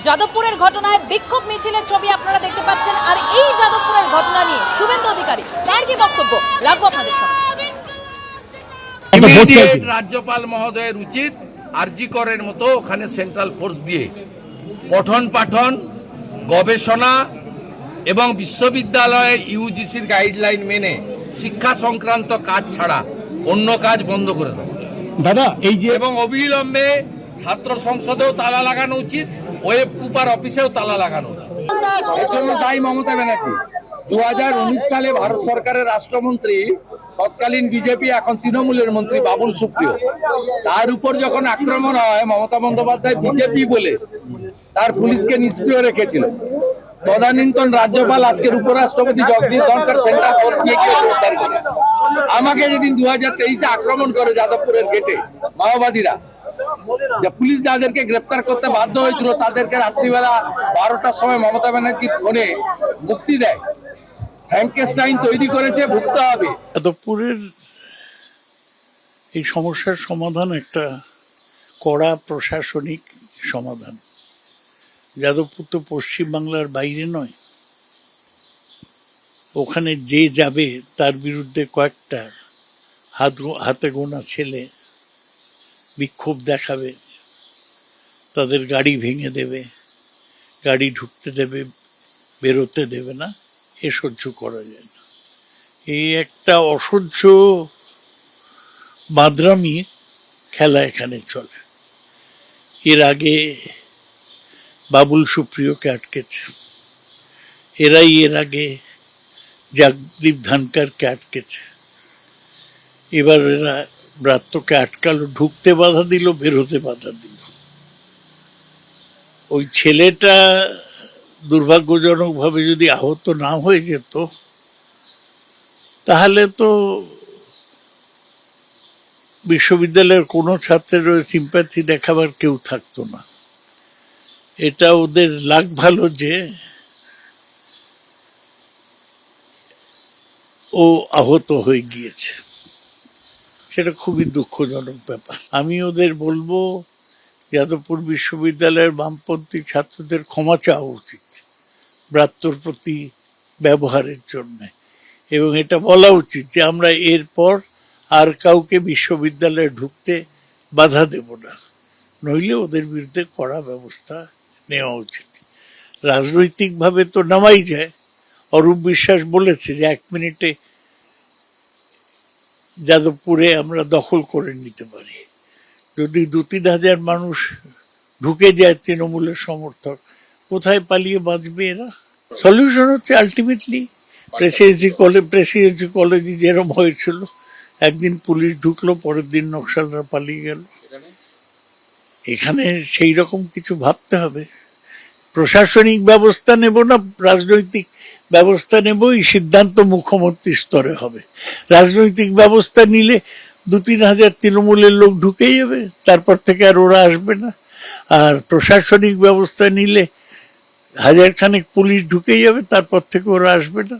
যাদবপুরের ঘটনায় বিক্ষোভ মিছিলের ছবি আপনারা দেখতে পাচ্ছেন। আর এই যাদবপুরের ঘটনা নিয়ে শুভেন্দু অধিকারী তার কি বক্তব্য রাখবো আপনাদের সামনে। রাজ্যপাল মহোদয়ের উচিত আরজি করের মতো ওখানে সেন্ট্রাল ফোর্স দিয়ে পঠন পাঠন গবেষণা এবং বিশ্ববিদ্যালয়ের ইউজিসির গাইডলাইন মেনে শিক্ষা সংক্রান্ত কাজ ছাড়া অন্য কাজ বন্ধ করে দেয় দাদা। এই যে এবং অবিলম্বে ছাত্র সংসদেও তালা লাগানো উচিত, ওয়েব কুপার অফিসেও তালা লাগানো উচিত। এর জন্য দায়ী মমতা ব্যানার্জি। 2019 সালে ভারত সরকারের রাষ্ট্রমন্ত্রী, তৎকালীন বিজেপি এখন তৃণমূলের মন্ত্রী বাবুল সুপ্রিয়, তার উপর যখন আক্রমণ হয় মমতা বন্দ্যোপাধ্যায় বিজেপি বলে তার পুলিশকে নিষ্ক্রিয় রেখেছিল। তদানীন্তন রাজ্যপাল আজকের উপরাষ্ট্রপতি জগদীপ ধনখড় সেন্ট্রাল ফোর্স নিয়ে গিয়ে গ্রেফতার করে। আমাকে যেদিন 2023-এ আক্রমণ করে যাদবপুরের গেটে মাওবাদীরা, যে পুলিশ যাদেরকে গ্রেফতার করতে বাধ্য হয়েছিল তাদেরকে রাত্রিবেলা 12টার সময় মমতা ব্যানার্জি ফোনে মুক্তি দেয়। ফ্র্যাঙ্কেস্টাইন তৈরি করেছে, ভুগতে হবে। যাদবপুরের এই সমস্যার সমাধান একটা কড়া প্রশাসনিক সমাধান। যাদবপুর তো পশ্চিমবাংলার বাইরে নয়, ওখানে যে যাবে তার বিরুদ্ধে কয়েকটা হাতে গোনা ছেলে বিক্ষোভ দেখাবে, তাদের গাড়ি ভেঙে দেবে, গাড়ি ঢুকতে দেবে, বেরোতে দেবে না, এ সহ্য করা যায় না। এই একটা অসহ্য মাদ্রামি খেলা এখানে চলে। এর আগে বাবুল সুপ্রিয়কে আটকেছে, এরাই এর আগে জগদীপ ধনখড়কে আটকেছে, এবার এরা ব্রাত্যকে আটকালো, ঢুকতে বাধা দিল, বেরোতে বাধা দিল। ওই ছেলেটা দুর্ভাগ্যজনকভাবে যদি আহত না হয়ে যেত তাহলে তো বিশ্ববিদ্যালয়ের কোনো ছাত্রের সিম্প্যাথি দেখাবার কেউ থাকতো না। এটা ওদের লাগ ভালো যে ও আহত হয়ে গিয়েছে, সেটা খুবই দুঃখজনক ব্যাপার। আমি ওদের বলবো যাদবপুর বিশ্ববিদ্যালয়ের বামপন্থী ছাত্রদের ক্ষমা চাওয়া উচিত ব্রাত্যর প্রতি ব্যবহারের জন্য, এবং এটা বলা উচিত যে আমরা এরপর আর কাউকে বিশ্ববিদ্যালয়ে ঢুকতে বাধা দেব না, নইলে ওদের বিরুদ্ধে কড়া ব্যবস্থা নেওয়া উচিত। রাজনৈতিকভাবে তো নামাই যায়। অরূপ বিশ্বাস বলেছে যে 1 মিনিটে যাদবপুরে আমরা দখল করে নিতে পারি। যদি 2-3 হাজার মানুষ ঢুকে যায় তৃণমূলের সমর্থক, কোথায় পালিয়ে বাঁচবে এরা? সলিউশন হচ্ছে আলটিমেটলি প্রেসিডেন্সি কলেজে যেরকম হয়েছিল, একদিন পুলিশ ঢুকলো, পরের দিন নকশালরা পালিয়ে গেল। এখানে সেই রকম কিছু ভাবতে হবে। প্রশাসনিক ব্যবস্থা নেব না রাজনৈতিক ব্যবস্থা নেব, এই সিদ্ধান্ত মুখ্যমন্ত্রী স্তরে হবে। রাজনৈতিক ব্যবস্থা নিলে 2-3 হাজার তৃণমূলের লোক ঢুকেই যাবে, তারপর থেকে আর ওরা আসবে না। আর প্রশাসনিক ব্যবস্থা নিলে 1000 খানেক পুলিশ ঢুকেই যাবে, তারপর থেকে ওরা আসবে না।